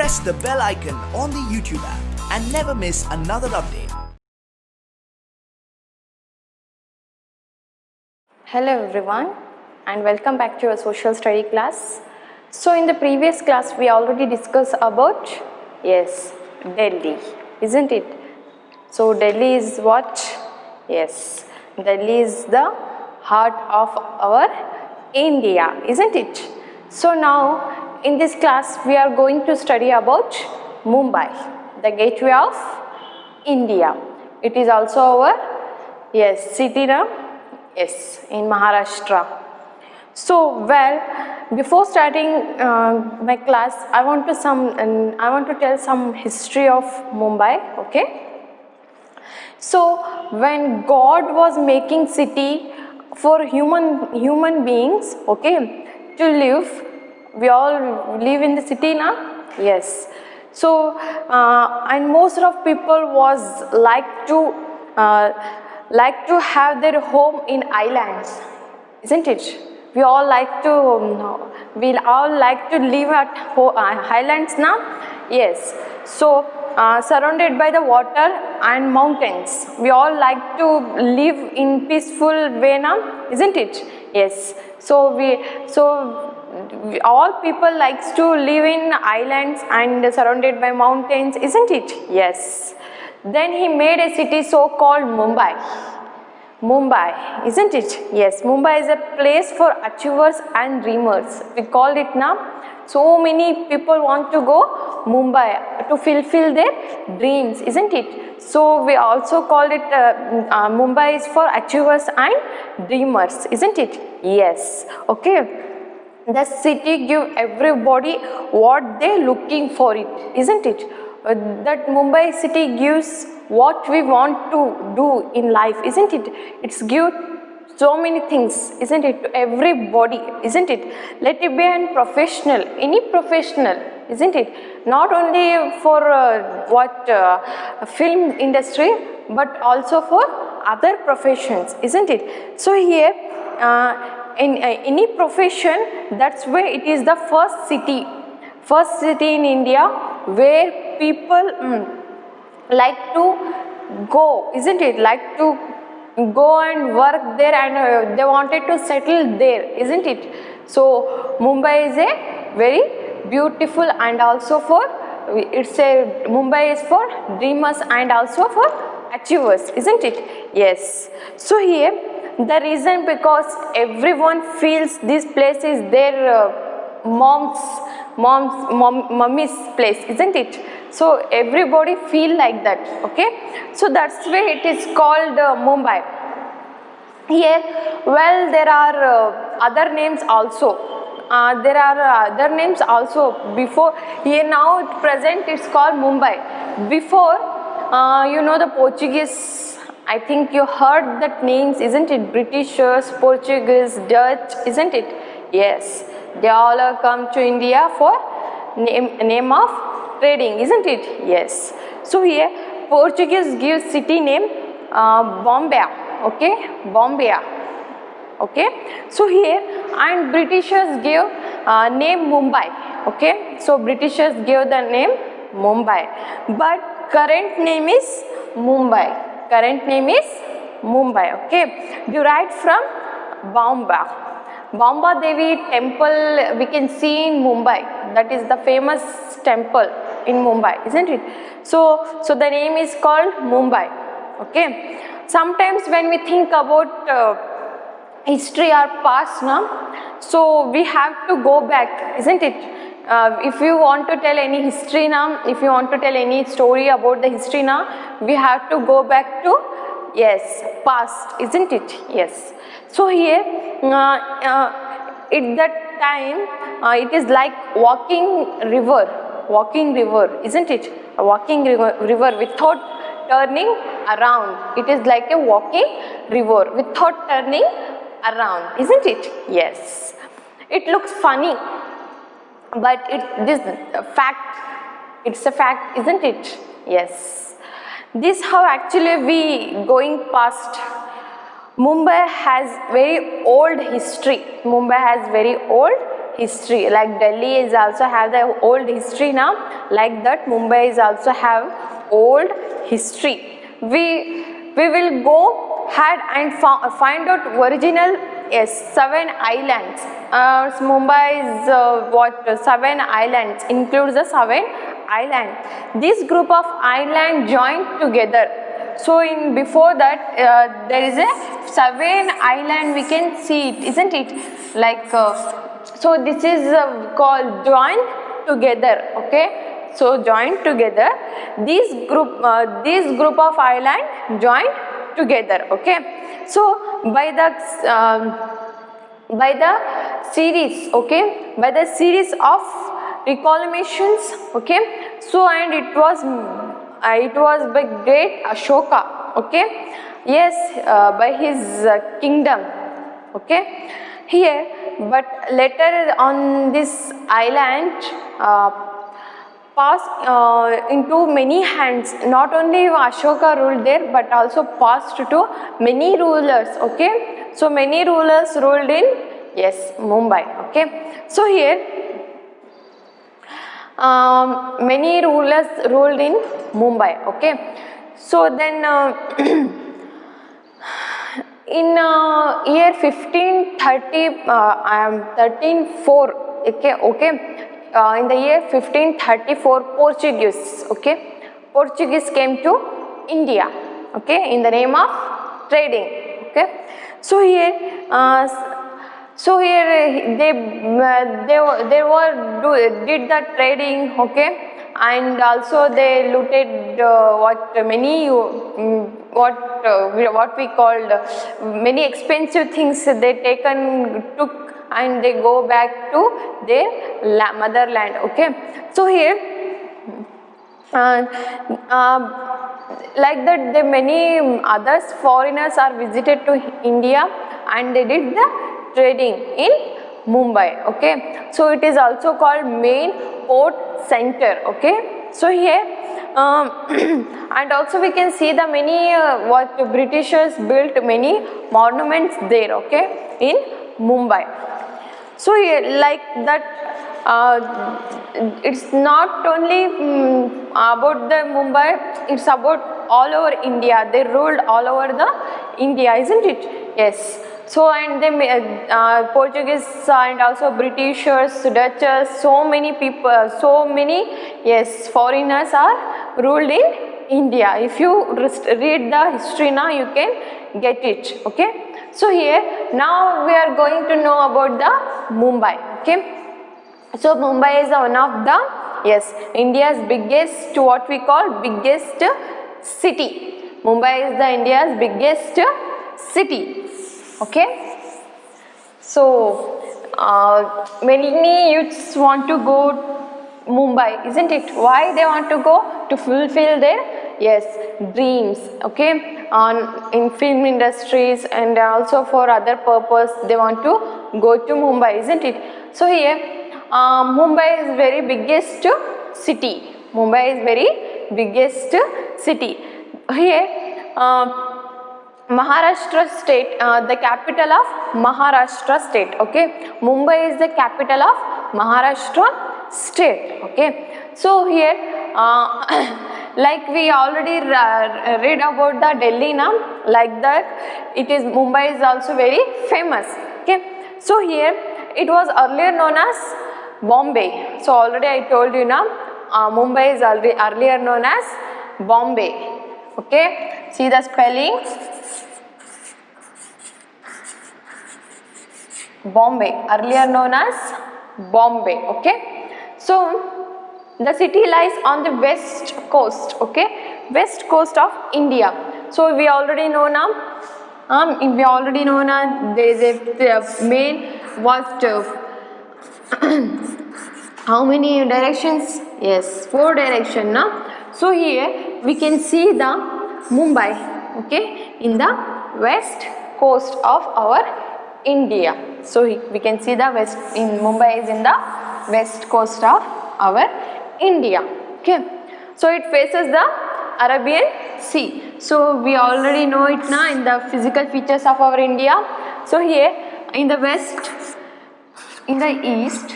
press the bell icon on the YouTube app and never miss another update. Hello everyone and welcome back to our social study class. So in the previous class we already discussed about Delhi, isn't it? So Delhi is what? Yes, Delhi is the heart of our India, isn't it? So now in this class we are going to study about Mumbai, the gateway of India. It is also our city now. Yes, in Maharashtra. So, before starting my class, I want to tell some history of Mumbai. Okay. So, when God was making city for human beings, okay, to live, we all live in the city now. Yes. So, and most of people was like to have their home in islands, isn't it? We all like to live at highlands now. Yes. So surrounded by the water and mountains, we all like to live in peaceful way now, isn't it? Yes. So all people likes to live in islands and surrounded by mountains, isn't it? Yes. Then he made a city so called Mumbai, isn't it? Yes, Mumbai is a place for achievers and dreamers. We call it now. So many people want to go Mumbai to fulfill their dreams, isn't it? So we also call it Mumbai is for achievers and dreamers, isn't it? Yes. Okay. The city give everybody what they looking for it, isn't it? That Mumbai city gives what we want to do in life, isn't it? It's give so many things, isn't it, to everybody, isn't it? Let it be a professional, any professional, isn't it? Not only for film industry, but also for other professions, isn't it? So here, in any profession, that's where it is the first city in India where people like to go, isn't it? Like to go and work there, and they wanted to settle there, isn't it? So Mumbai is a very beautiful, and also for Mumbai is for dreamers and also for achievers, isn't it? Yes. So here the reason, because everyone feels this place is their mummy's place, isn't it? So everybody feel like that. Okay, so that's why it is called Mumbai. Here, there are other names also. Before here, now at present it's called Mumbai. Before, the Portuguese, I think you heard that names, isn't it? Britishers, Portuguese, Dutch, isn't it? Yes, they all have come to India for name of trading, isn't it? Yes. So here Portuguese give city name Bombay. Okay, Bombay. Okay. So here, and Britishers give name Mumbai. Okay. So Britishers give the name Mumbai, but current name is Mumbai. Current name is Mumbai. Okay, derived from Bomba. Bamba Devi temple we can see in Mumbai. That is the famous temple in Mumbai, isn't it? So the name is called Mumbai. Okay. Sometimes when we think about history or past now, so we have to go back, isn't it? If you want to tell any history now, if you want to tell any story about the history now, we have to go back to past, isn't it? Yes. So here, at that time, it is like walking river, isn't it? A walking river without turning around. It is like a walking river without turning around, isn't it? Yes. It looks funny, but it's a fact, isn't it? Yes. This how actually we going past. Mumbai has very old history. history. Like Delhi is also have the old history now. Like that, Mumbai is also have old history. We will go ahead and find out original 7 islands. Mumbai is 7 islands, includes the 7 islands. This group of islands joined together. So in before that there is a 7 island, we can see it, isn't it? Like so this is called joined together. Okay, so joined together, this group of island joined together. Okay, so by the series, okay, by the series of reclamations, okay, so and it was by great Ashoka, okay, yes, by his kingdom, okay, here, but later on this island passed into many hands. Not only Ashoka ruled there, but also passed to many rulers, okay, so many rulers ruled in, yes, Mumbai, okay, so here many rulers ruled in Mumbai, okay, so then in year 1530 1304, okay, in the year 1534 Portuguese came to India, okay, in the name of trading, okay, so here they did the trading, okay, and also they looted what we called many expensive things they took and they go back to their motherland, okay, so here like that the many others foreigners are visited to India and they did the trading in Mumbai, okay, so it is also called main port center, okay, so here and also we can see the many what the Britishers built many monuments there, okay, in Mumbai. So here, like that it's not only about the Mumbai, it's about all over India. They ruled all over the India, isn't it? Yes. So and they Portuguese and also Britishers, Dutchers, so many people, so many, yes, foreigners are ruled in India. If you read the history now, you can get it, okay. So here now we are going to know about the Mumbai, okay. So Mumbai is one of the, yes, India's biggest, what we call biggest city. Mumbai is the India's biggest city, okay. So many youths want to go Mumbai, isn't it? Why they want to go? To fulfill their, yes, dreams, okay, in film industries and also for other purpose they want to go to Mumbai, isn't it? So here Mumbai is very biggest city. Mumbai is very biggest city. Here Maharashtra state, the capital of Maharashtra state, okay. Mumbai is the capital of Maharashtra state, okay. So here like we already read about the Delhi now, like that it is Mumbai is also very famous, okay. So here it was earlier known as Bombay. So already I told you now, Mumbai is earlier known as Bombay, okay. See the spelling, Bombay, earlier known as Bombay, okay. So the city lies on the west coast, okay, west coast of India. So we already know now, there is a main what how many directions? Yes, 4 directions now. So here we can see the Mumbai, okay, in the west coast of our India. So we can see the west in Mumbai is in the west coast of our India, okay. So it faces the Arabian Sea. So we already know it now in the physical features of our India. So here in the west in the east.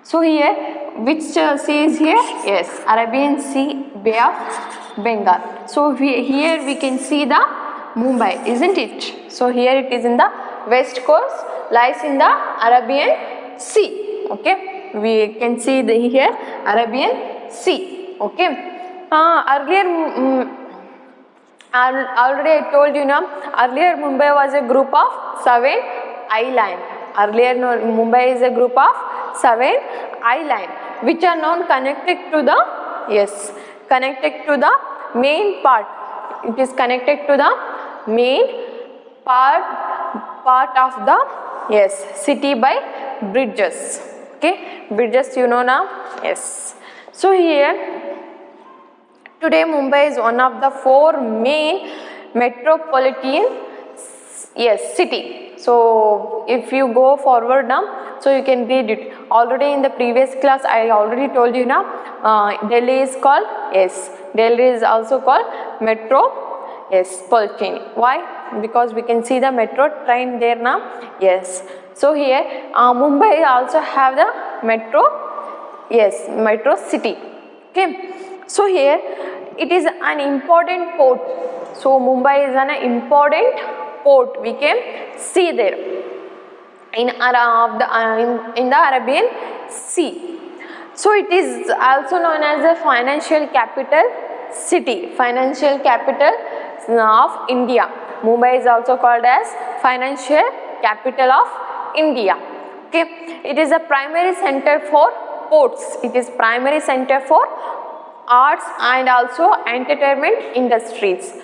So here, which sea is here? Yes, Arabian Sea, Bay of Bengal. So here we can see the Mumbai, isn't it? So here it is in the west coast, lies in the Arabian Sea. Okay, we can see here Arabian Sea. Okay, already I told you now, earlier Mumbai was a group of 7 islands. Earlier Mumbai is a group of 7 islands which are now connected to the, yes, connected to the main part. It is connected to the main part of the, yes, city by bridges. Okay, bridges you know now, yes. So here today Mumbai is one of the 4 main metropolitan, yes, city. So if you go forward now, so you can read it. Already in the previous class I already told you now, Delhi is called, yes, Delhi is also called metro, yes, Polchini. Why? Because we can see the metro train there now, yes. So here Mumbai also have the metro, yes, metro city. Okay, so here it is an important port. So Mumbai is an important port, we can see there in the Arabian Sea. So it is also known as the financial capital city, financial capital of India. Mumbai is also called as financial capital of India. Okay, it is a primary center for ports. It is primary center for arts and also entertainment industries.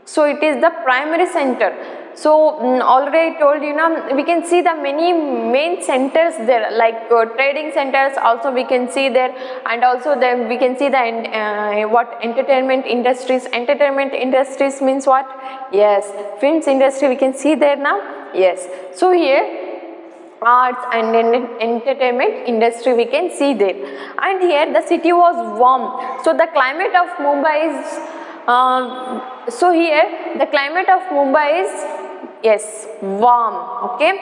So it is the primary center. So already I told you now, we can see the many main centers there, like trading centers also we can see there, and also then we can see the what entertainment industries. Entertainment industries means what? Yes, films industry we can see there now. Yes, so here arts and entertainment industry we can see there, and here the city was warm. So the climate of Mumbai is so here the climate of Mumbai is, yes, warm. Okay,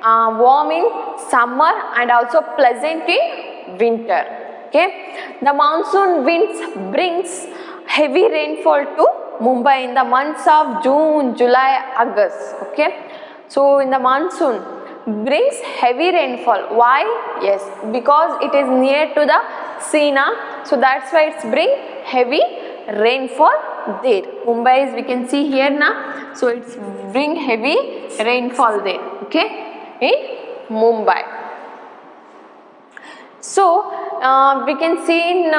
warm in summer and also pleasant in winter. Okay, the monsoon winds brings heavy rainfall to Mumbai in the months of June, July, August. Okay, so in the monsoon brings heavy rainfall. Why? Yes, because it is near to the sea now, so that's why it's bring heavy rainfall there. Mumbai is, we can see here now, so it's bring heavy rainfall there. Okay, in Mumbai. So we can see in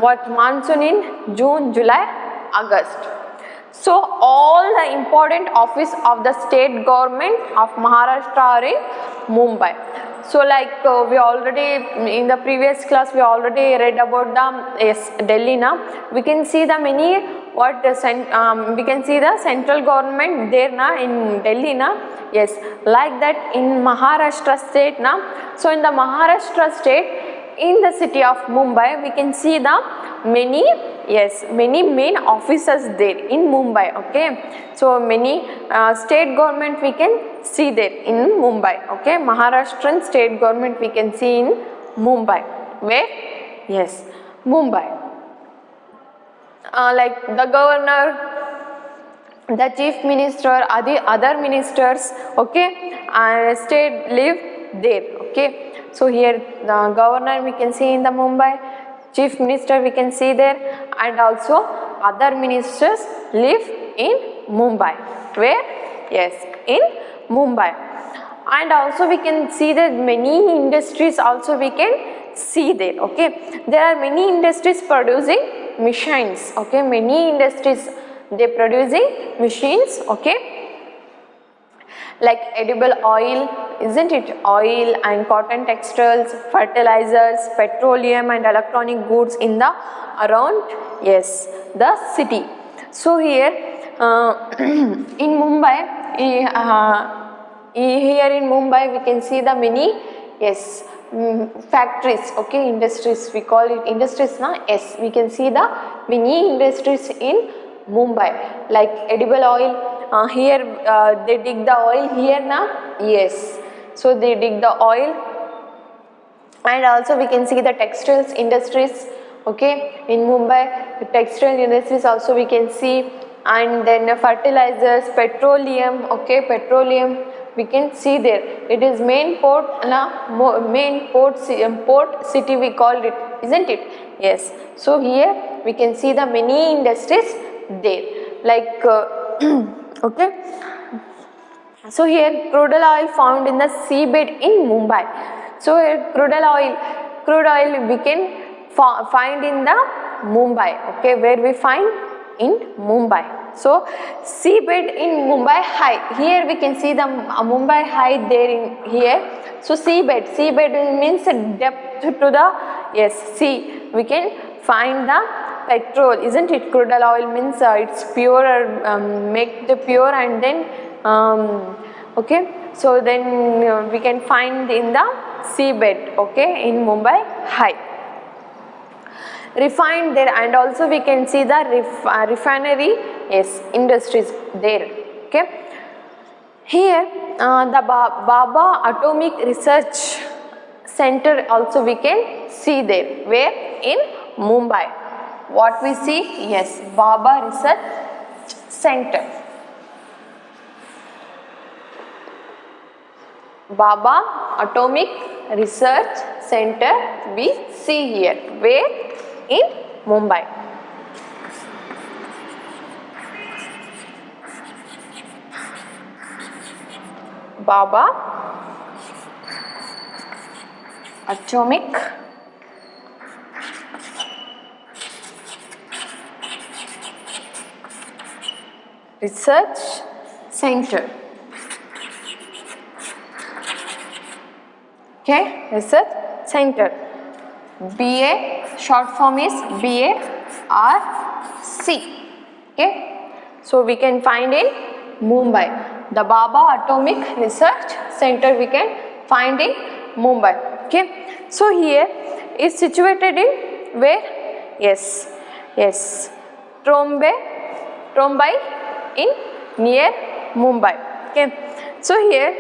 what monsoon in June, July, August. So all the important office of the state government of Maharashtra are in Mumbai. So like we already in the previous class we already read about the, yes, Delhi now. We can see the many what we can see the central government there now in Delhi now. Yes, like that in Maharashtra state now. So in the Maharashtra state, in the city of Mumbai, we can see the many, yes, many main offices there in Mumbai. Okay, so many state government we can see there in Mumbai. Okay, Maharashtrian state government we can see in Mumbai. Where? Yes, Mumbai. Like the governor, the chief minister, other ministers, okay, and state live there. Okay, so here the governor we can see in the Mumbai, chief minister we can see there, and also other ministers live in Mumbai. Where? Yes, in Mumbai. And also we can see that many industries also we can see there. Okay, there are many industries producing machines. Okay, many industries they producing machines. Okay, like edible oil, isn't it? Oil and cotton textiles, fertilizers, petroleum and electronic goods in the around, yes, the city. So here in Mumbai, here in Mumbai we can see the many, yes, factories. Okay, industries, we call it industries now. Yes, we can see the many industries in Mumbai, like edible oil. Here they dig the oil here now. Yes, So they dig the oil, and also we can see the textiles industries, okay, in Mumbai. The textile industries also we can see, and then fertilizers, petroleum, okay, petroleum we can see there. It is main port, main port city we called it, isn't it? Yes. So here we can see the many industries there, like okay. So here crude oil found in the seabed in Mumbai. So here crude oil we can find in the Mumbai, okay, where we find in Mumbai. So seabed in Mumbai high, here we can see the Mumbai high there in here. So seabed means depth to the, yes, sea. We can find the petrol, isn't it? Crude oil means it's pure, make the pure, and then okay, so then we can find in the seabed, okay, in Mumbai high. Refined there, and also we can see the refinery, yes, industries there, okay. Here the Baba Atomic Research Center also we can see there, where in Mumbai. What we see? Yes, Baba Research Center. Baba Atomic Research Center we see here, where in Mumbai. Baba Atomic Research Center. Okay, Research Center. BA, short form is BARC. Okay, so we can find in Mumbai. The Baba Atomic Research Center we can find in Mumbai. Okay, so here is situated in where? Yes, Trombai in near Mumbai. Okay, so here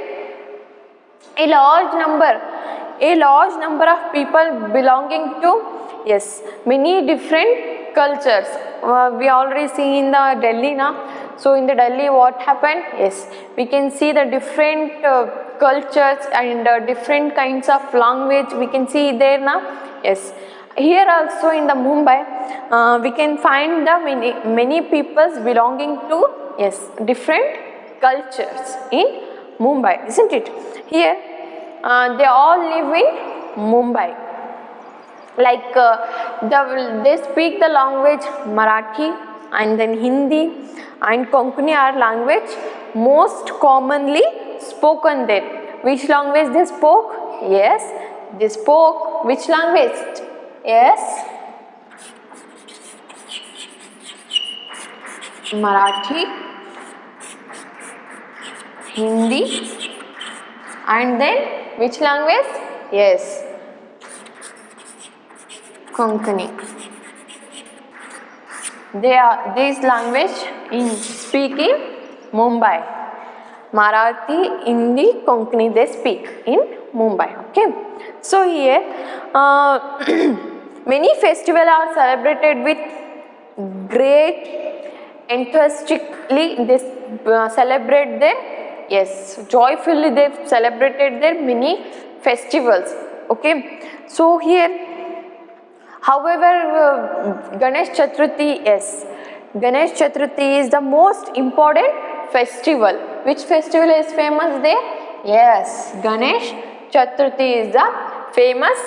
a large number of people belonging to, yes, many different cultures. We already see in the Delhi now. So in the Delhi what happened? Yes, we can see the different cultures and different kinds of language we can see there now. Yes, here also in the Mumbai we can find the many peoples belonging to, yes, different cultures in Mumbai, isn't it? Here they all live in Mumbai. Like they speak the language Marathi, and then Hindi and Konkani are language most commonly spoken there. Which language they spoke? Yes, they spoke which language? Yes, Marathi, Hindi, and then which language? Yes, Konkani. They are this language in speaking Mumbai. Marathi, Hindi, Konkani they speak in Mumbai. Okay, so here many festivals are celebrated with great enthusiastically. They celebrate their, yes, joyfully they celebrated their many festivals. Okay, so here, however, Ganesh Chaturthi, yes, Ganesh Chaturthi is the most important festival. Which festival is famous there? Yes, Ganesh Chaturthi is the famous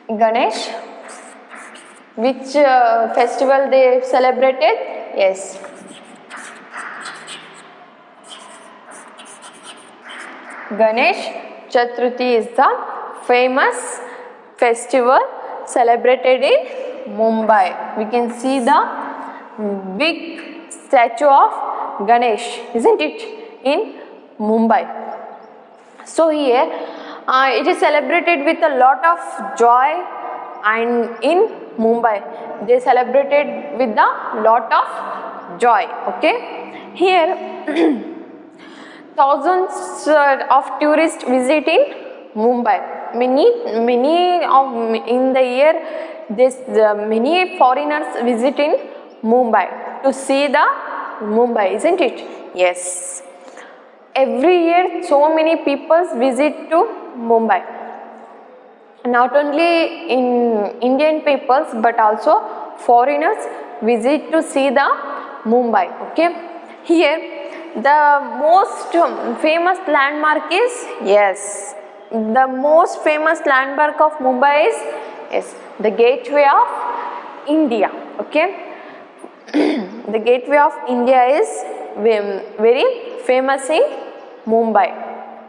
Ganesh. Which festival they celebrated? Yes, Ganesh Chaturthi is the famous festival celebrated in Mumbai. We can see the big statue of Ganesh, isn't it, in Mumbai. So here it is celebrated with a lot of joy and in Mumbai they celebrated with a lot of joy. Okay, here thousands of tourists visiting Mumbai. Many of in the year this many foreigners visiting Mumbai to see the Mumbai, isn't it? Yes. Every year so many people visit to Mumbai. Not only in Indian peoples but also foreigners visit to see the Mumbai. Okay, here the most famous landmark is, yes, the most famous landmark of Mumbai is, yes, the Gateway of India. Okay, the Gateway of India is very famous in Mumbai.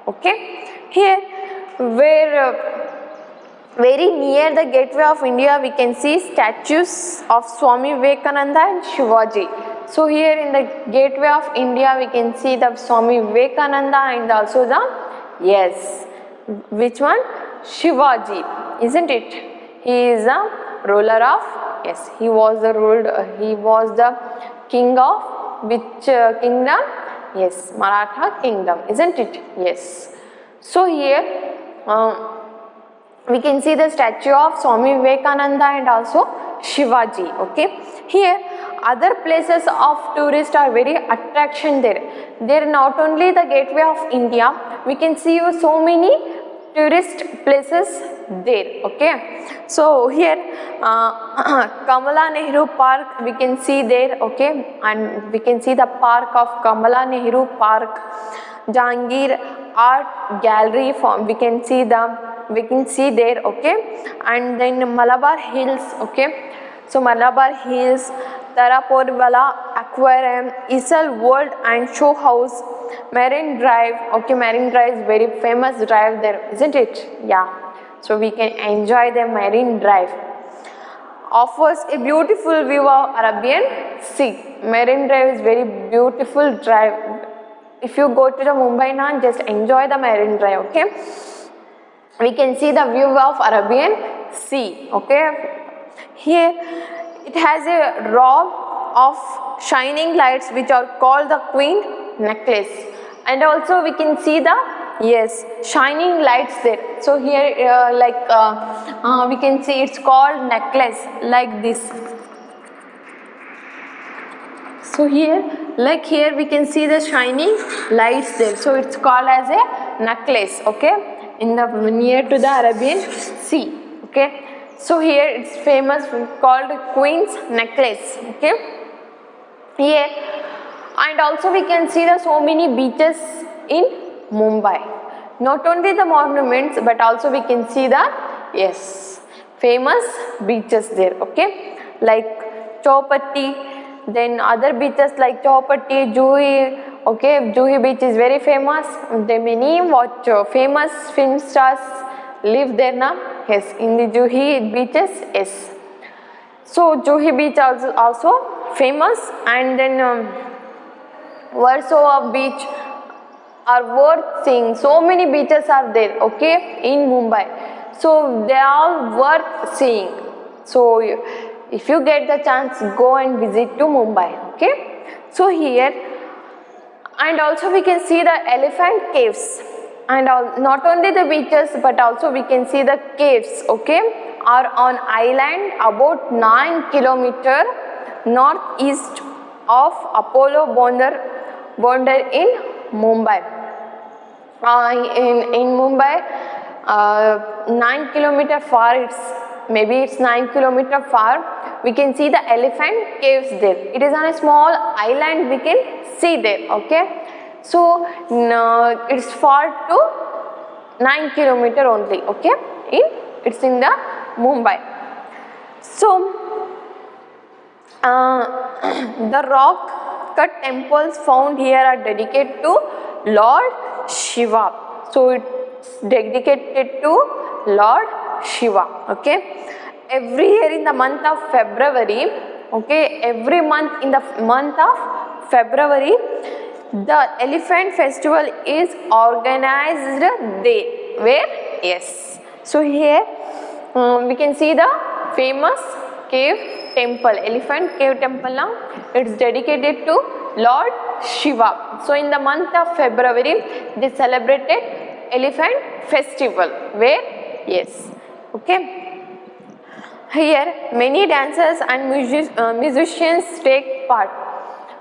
Okay, here where very near the Gateway of India we can see statues of Swami Vivekananda and Shivaji. So here in the Gateway of India we can see the Swami Vivekananda and also the, yes, which one? Shivaji, isn't it? He is a ruler of, yes, he was the king of which kingdom? Yes, Maratha kingdom, isn't it? Yes. So here we can see the statue of Swami Vivekananda and also Shivaji. Okay, here other places of tourists are very attraction there. There not only the Gateway of India, we can see so many tourist places there. Okay, so here Kamala Nehru Park we can see there. Okay, and we can see the park of Kamala Nehru Park, Jahangir Art Gallery we can see there. Okay, and then Malabar Hills. Okay, so Malabar Hills, Taraporvala Aquarium, Isle World and Show House, Marine Drive. Okay, Marine Drive is very famous drive there, isn't it? Yeah, so we can enjoy the Marine Drive. Offers a beautiful view of Arabian Sea. Marine Drive is very beautiful drive. If you go to the Mumbai now, just enjoy the Marine Drive. Okay, we can see the view of Arabian Sea. Okay, here it has a row of shining lights which are called the Queen Necklace, and also we can see the, yes, shining lights there. So here we can see it's called necklace like this. So here, like here we can see the shining lights there, so it's called as a necklace. Okay, in the near to the Arabian Sea. Okay, so here it's famous called Queen's Necklace. Okay, here, and also we can see the so many beaches in Mumbai. Not only the monuments but also we can see the, yes, famous beaches there. Okay, like Chowpatty, then other beaches like Chowpatty, Juhi. Okay, Juhi beach is very famous. The many famous film stars live there now. Yes, in the Juhi beaches. Yes, so Juhi beach also famous, and then Warsaw beach are worth seeing. So many beaches are there. Okay, in Mumbai, so they are worth seeing. So if you get the chance, go and visit to Mumbai. Okay, so here, and also we can see the elephant caves, and not only the beaches but also we can see the caves. Okay, are on island about 9 kilometers northeast of Apollo Bonder in Mumbai. In Mumbai, 9 kilometers far, it's 9 kilometers far, we can see the elephant caves there. It is on a small island, we can see there. Okay, so it's far to 9 kilometers only. Okay, it's in the Mumbai. So the rock cut temples found here are dedicated to Lord Shiva. So it's dedicated to Lord Shiva. Okay, every year in the month of February, okay, every month in the month of February, the elephant festival is organized there. Where? Yes. So here we can see the famous cave temple, elephant cave temple now. It's dedicated to Lord Shiva. So in the month of February, they celebrated elephant festival. Where? Yes. Okay. Here many dancers and musicians take part.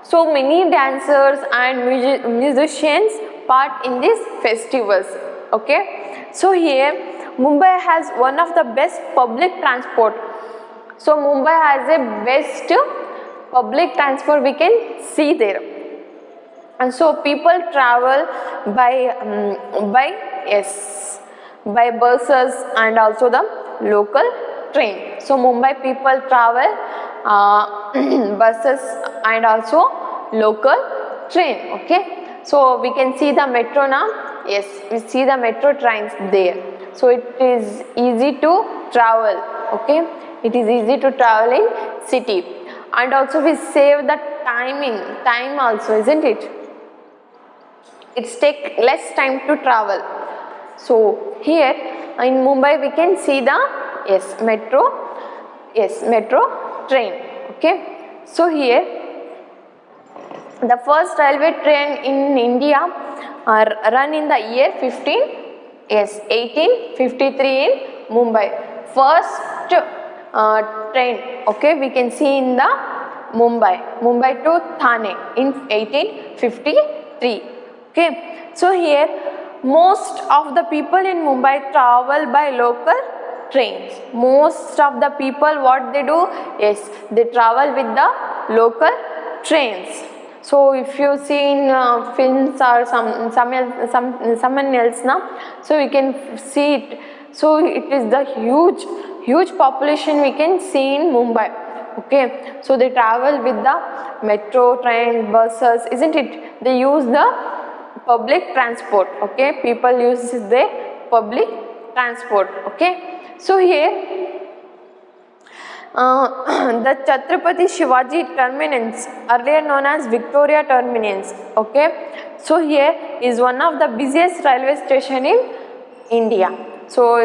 So many dancers and musicians part in these festivals. Okay. So here Mumbai has one of the best public transport. So Mumbai has a best public transport we can see there. And so people travel by buses and also the local train. So Mumbai people travel buses and also local train. Okay, so we can see the metro now. Yes, we see the metro trains there. So it is easy to travel. Okay, it is easy to travel in city, and also we save the time also, isn't it? It's take less time to travel. So here in Mumbai we can see the metro train. Okay, so here the first railway train in India are run in the year 1853 in Mumbai. First train, okay, we can see in the Mumbai to Thane in 1853. Okay, so here most of the people in Mumbai travel by local trains. Most of the people, what they do? Yes, they travel with the local trains. So if you see in films or someone else now, so we can see it. So it is the huge population we can see in Mumbai. Okay, so they travel with the metro, trains, buses, isn't it? They use the public transport. Okay, people use their public transport. Okay, so here the Chhatrapati Shivaji terminus, earlier known as Victoria terminus. Okay, so here is one of the busiest railway station in India. So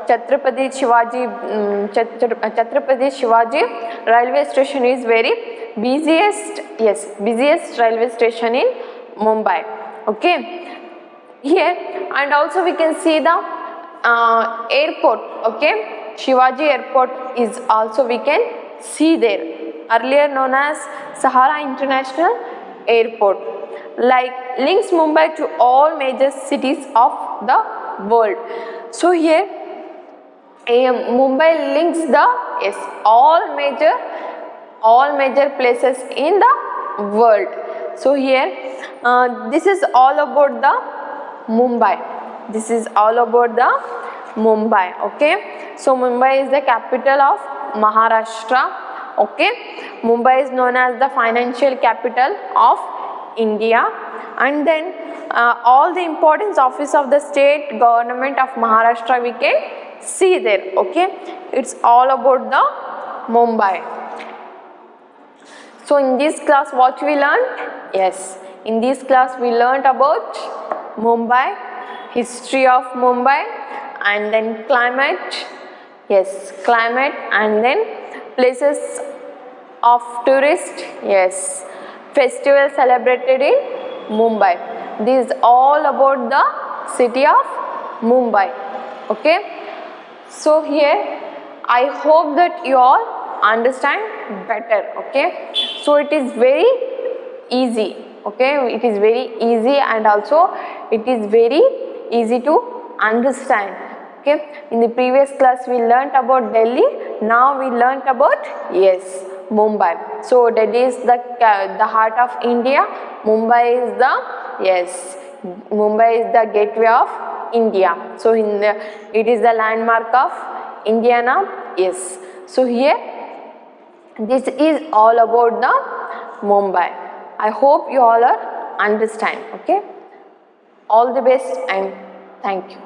Chhatrapati Shivaji railway station is very busiest railway station in Mumbai. Okay, here, and also we can see the airport. Okay, Shivaji airport is also we can see there, earlier known as Sahara International Airport, like links Mumbai to all major cities of the world. So here Mumbai links the all major places in the world. So here this is all about the Mumbai. This is all about the Mumbai. Okay, so Mumbai is the capital of Maharashtra. Okay, Mumbai is known as the financial capital of India, and then all the important office of the state government of Maharashtra we can see there. Okay, it's all about the Mumbai. So in this class what we learned? Yes, in this class we learned about Mumbai, history of Mumbai, and then climate, climate, and then places of tourist, festival celebrated in Mumbai. This is all about the city of Mumbai. Okay, so here I hope that you all understand better. Okay, so it is very easy. Okay, it is very easy, and also it is very easy to understand. Okay, in the previous class we learnt about Delhi. Now we learnt about Mumbai. So Delhi is the heart of India. Mumbai is the gateway of India. So it is the landmark of India now. Yes. So here this is all about the Mumbai. I hope you all are understand. Okay. All the best and thank you.